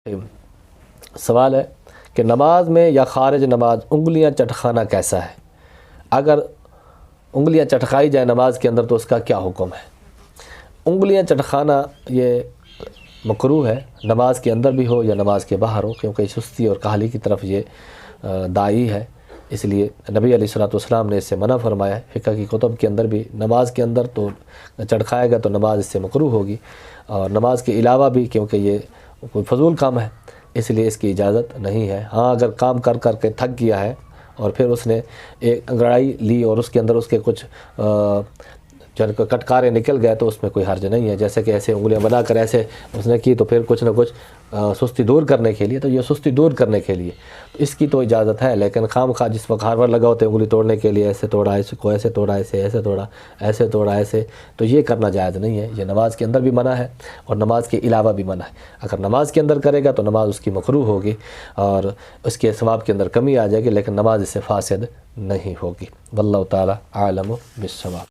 سوال ہے کہ نماز میں یا خارج نماز انگلیاں چٹخانا کیسا ہے؟ اگر انگلیاں چٹخائی جائے نماز کے اندر تو اس کا کیا حکم ہے؟ انگلیاں چٹخانا یہ مکروہ ہے، نماز کے اندر بھی ہو یا نماز کے باہر ہو، کیونکہ سستی اور کاہلی کی طرف یہ داعی ہے۔ اس لیے نبی علیہ الصلوۃ والسلام نے اس سے منع فرمایا ہے۔ فقہ کی کتب کے اندر بھی نماز کے اندر تو چٹخائے گا تو نماز اس سے مکروہ ہوگی، اور نماز کے علاوہ بھی کیونکہ یہ کوئی فضول کام ہے، اس لیے اس کی اجازت نہیں ہے۔ ہاں اگر کام کر کر کے تھک گیا ہے اور پھر اس نے ایک انگڑائی لی اور اس کے اندر اس کے کچھ کٹکارے نکل گئے تو اس میں کوئی حرج نہیں ہے، جیسے کہ ایسے انگلیاں بنا کر ایسے اس نے کی تو پھر کچھ نہ کچھ سستی دور کرنے کے لیے، تو یہ سستی دور کرنے کے لیے اس کی تو اجازت ہے۔ لیکن خام خواہ جس وقت ہارور لگا ہوتے انگلی توڑنے کے لیے، ایسے توڑا ایسے کو، ایسے توڑا ایسے توڑا ایسے توڑا ایسے، تو یہ کرنا جائز نہیں ہے۔ یہ نماز کے اندر بھی منع ہے اور نماز کے علاوہ بھی منع ہے۔ اگر نماز کے اندر کرے گا تو نماز اس کی مکروہ ہوگی اور اس کے ثواب کے اندر کمی آ جائے گی، لیکن نماز اس سے فاسد نہیں ہوگی۔ واللہ تعالی عالم بالصواب۔